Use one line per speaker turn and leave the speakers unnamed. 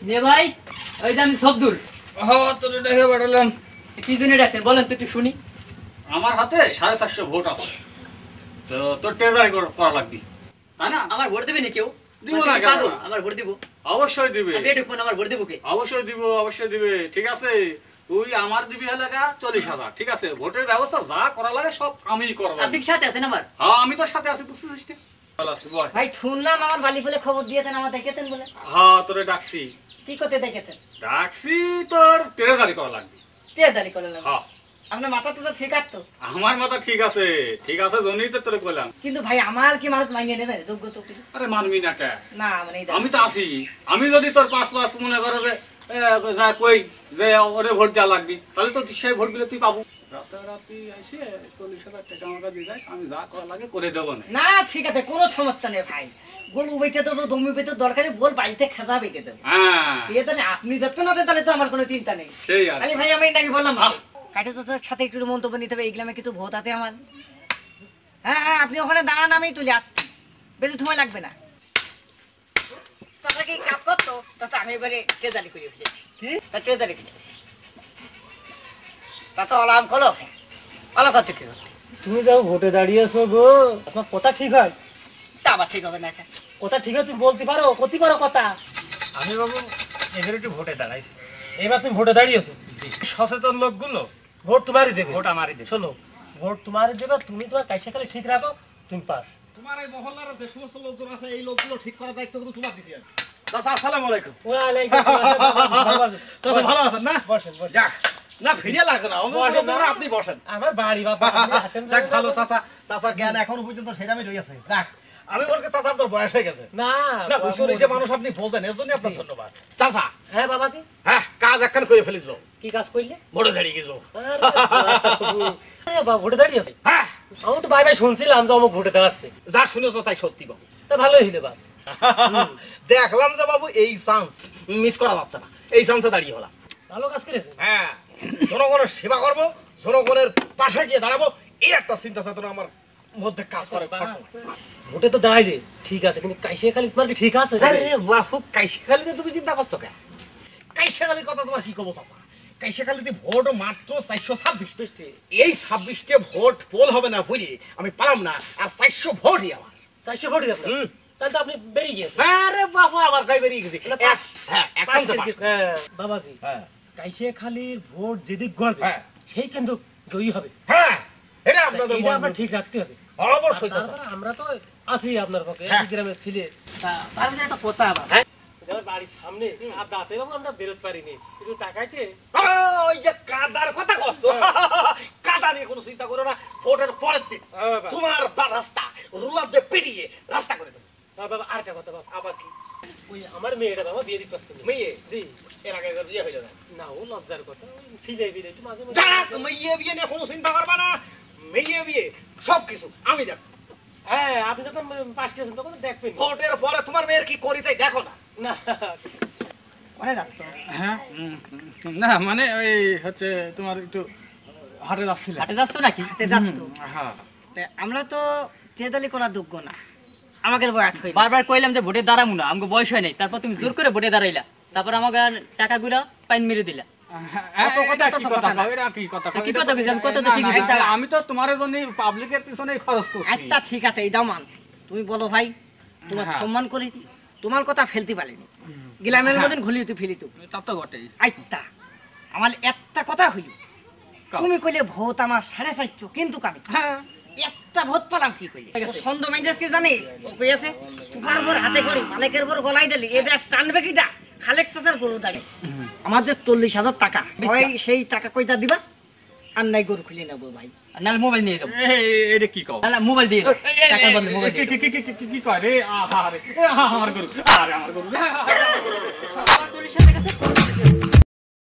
নে ভাই, ওই যে আমি সবদুল।
হ্যাঁ তোর দেখে পাঠালাম।
কি জন্য ডাকছেন বলেন তো একটু শুনি।
আমার হাতে 450 ভোট আছে, তো তোর ট্রেজারি করা লাগবে, তাই না?
আমার ভোট দেবে নি কেউ?
দিব না কেন?
আমার ভোট দিব?
অবশ্যই দিবে,
আমার ভোট দিব কে?
অবশ্যই দিব, অবশ্যই দিবে। ঠিক আছে, তুই আমার দিবি হলে 40,000। ঠিক আছে, ভোটের ব্যবস্থা যা করা লাগে সব আমি করবো।
আপনি কি সাথে আছেন আমার?
হ্যাঁ আমি তোর সাথে আছি, বুঝছিস না? ভালো আছি বল।
ভাই শুনলাম আমার বালি ফুলে খবর দিয়েছেন, আমার দেখেছেন বলে।
হ্যাঁ তোরে ডাকছি।
কি করতে দেখেছেন?
ডাকছি তোর ট্রেজারি করা লাগবে।
তেদারি করলেন?
হ্যাঁ।
আপনার মাথা তো ঠিক আছে?
আমার মাথা ঠিক আছে, ঠিক আছে জন্যই তো তোরে কইলাম।
কিন্তু ভাই আমার কি মানুষ মাইনে নেবে যোগ্য তো?
আরে মানবি না কে?
না মানে
আমি তো আছি। আমি যদি তোর 5 মনে করো যে যা কই যে ওরে ভোট দেওয়া লাগবি, তাহলে তো সেই ভোট গুলো তুই পাবো। রাতারাতি এসে 40,000 টাকা আমাকে দিয়ে যাস, আমি যা করা লাগে করে দেবো না।
না ঠিক আছে, কোনো সমস্যা নেই ভাই। গরু বেঁচে দেবো, দমি বেঁচে দরকারি বল বাড়িতে খেদা বেঁচে দেবো।
হ্যাঁ
দিয়ে তাহলে আপনি দেখবেন না, তাহলে তো আমার কোনো চিন্তা নেই।
সেই আর
খালি ভাই আমি নাকি বললাম কাঠে তো সাথে একটু মন্তব্য নিতে হবে, এই গ্রামে কিছু ভোট আছে আমার। হ্যাঁ হ্যাঁ, আপনি ওখানে দাঁড়ান, আমি তুলে আসছি, বেশি সময় লাগবে না। তাকে কাজ করতো তাতে আমি এবারে ট্রেজারি করে ফেলেছি। কি ট্রেজারি ফেলেছি? তা তো অলাম খোলো অলা করতে কি?
তুমি যাও ভোটে দাঁড়িয়েছো গো, তোমার কথা ঠিক হয়?
তা আবার ঠিক হবে না?
কথা ঠিক হয় তুমি বলতে পারো, কতি পারো কথা?
আমি বাবু এদের একটু ভোটে দাঁড়াইছি।
এবার তুমি ভোটে দাঁড়িয়েছো,
সচেতন লোকগুলো
ভোট তোমারই দেবে।
ভোট আমারই দেবে।
শোনো, ভোট তোমারই দেবে, তুমি তোমার কাইসা খালি ঠিক রাখো, তুমি পাস।
তোমার এই মহল্লার যে সমস্ত লোকজন আছে এই লোকগুলো ঠিক করার দায়িত্ব কিন্তু তোমার দিছি আমি। চাচা আসসালামু আলাইকুম।
ওয়ালাইকুম আসসালাম।
চাচা ভালো আছেন না?
বসেন বসেন।
যাক, না ফিরিয়ে লাগছে না,
বসেন না।
আপনি বসেন।
আমার বাড়ি বাবা, আপনি আসেন।
যাক ভালো চাচা, চাচার জ্ঞান এখনো পর্যন্ত সেরামই রয়েছে। যাক, আমি বলতে চাচা আপনার বয়স হয়ে গেছে
না
না, বছর হয়েছে মানুষ, আপনি বলতেন, এর জন্য আপনার ধন্যবাদ। চাচা
হ্যাঁ বাবাজি,
হ্যাঁ কাজ একখান করে ফেলিস,
কি কাজ করলে?
ভোটে দাঁড়িয়ে গেছিল।
আরে বাবা ভোটে দাঁড়িয়েছে?
হ্যাঁ
আমি তো ভাই শুনছিলাম যে অমুক ভোটে দাঁড়াচ্ছে।
যা শুনেছো তাই সত্যি বাবু।
তা ভালোই হইলে বাবা।
দেখলাম যে বাবু এই চান্স মিস করা যাচ্ছে না, এই চান্সে দাঁড়িয়ে হলাম।
ভালো কাজ করেছে।
হ্যাঁ, জনগণের সেবা করবো, জনগণের পাশে গিয়ে দাঁড়াবো, এই একটা চিন্তা চেতনা আমার মধ্যে কাজ করে।
ভোটে তো দাঁড়াইলে ঠিক আছে, কিন্তু কাইসে খালি তোমার কি ঠিক আছে?
আরে বাবু, কাইশেখালী নিয়ে তুমি চিন্তা করছো কেন? কাইশেখালীর কথা তোমার কি কব চাচা? কাইশেখালীতে ভোট মাত্র 426। এই 26টে ভোট পোল হবে না বুঝি আমি পালাম না, আর 400 ভোটই আমার।
400 ভোটই আপনার? তাহলে তো আপনি বেরিয়ে গিয়েছেন।
আরে বাবু, আমার গায়ে বেরিয়ে গেছি। হ্যাঁ, একসাথে পাস।
বাবাজি,
হ্যাঁ
কাইসে খালির ভোট যেদিক গড়বে
হ্যাঁ
সেই কিন্তু জয়ী হবে।
হ্যাঁ, এটা আপনাদের
এটা আপনার ঠিক রাখতে হবে।
অবশ্যই চাচা।
তারপরে আমরা তো আছি আপনার পক্ষে,
হ্যাঁ।
এই গ্রামের ছেলে। তার যে একটা কথা আবার, যেমন বাড়ির সামনে আর দাঁতে বাবু আমরা বেরোতে পারিনি, একটু তাকাইতে।
ওই যে কাদার কথা কষ্ট, কাদা নিয়ে কোনো চিন্তা করো না। ভোটের পরের দিন তোমার রাস্তা রুলার দিয়ে পিটিয়ে রাস্তা করে দেবো।
বাবা আরেকটা কথা বাবা,
আবার কি?
ওই আমার মেয়েটা বাবা বিয়ে দিতে পারছে না।
মেয়ে?
জি।
এর আগে বিয়ে হইল না?
না, ও লজ্জার কথা, ওই ছিলে বিলে একটু মাঝে মাঝে।
যাক, মেয়ে বিয়ে নিয়ে কোনো চিন্তা করবা না। মেয়ে বিয়ে সবকিছু আমি দেখ।
হ্যাঁ, আপনি যখন পাশ করেছেন তখন দেখবেন।
ভোটের পরে তোমার মেয়ের কি করি তাই দেখো না।
না
মানে যাচ্ছ?
হ্যাঁ না মানে ওই হচ্ছে তোমার একটু হাটে যাচ্ছিল।
হাটে যাচ্ছ নাকি?
হাতে যাচ্ছ?
হ্যাঁ
আমরা তো তেদালি করার যোগ্য না, আমাকে বয়াত হইল।
বারবার কইলাম যে ভোটে দাঁড়াবো না, আমাকে বয়স হয় নাই, তারপর তুমি জোর করে ভোটে দাঁড়াইলা, তারপর আমাকে টাকা গুলা পাইন মেরে দিলা।
আমি তো তোমার জন্য পাবলিকের পিছনে খরচ করছি।
আচ্ছা ঠিক আছে, এই দাও মানছি। তুমি বলো ভাই, তোমার সম্মান করি, তোমার কথা ফেলতে পারিনি, গ্রামের মধ্যে ঘুলিয়ে ফেলিত।
তা তো বটেই।
আচ্ছা আমার একটা কথা হইল, তুমি কইলে ভোট আমার 450, কিন্তু আমি একটা ভোট পেলাম কি কইলে? ছন্দ মেজাজ কি জানিস? ও কইয়াছে তোমার বর হাতে করি মালিকের বর গলায় দিলি, এটা টানবে কিটা? খালেক চাচার গরু দাঁড়ি। আমার যে 40,000 টাকা, ওই সেই টাকা কইটা দিবা, আর নাই গরু খুলে নেবো ভাই।
নাহলে মোবাইল নিয়ে যাবো।
এটা কি কও?
নাহলে মোবাইল দিয়ে দাও, টাকার বদলে মোবাইল দিয়ে দাও।
কি কয় রে? আমার গরু, আরে আমার গরু।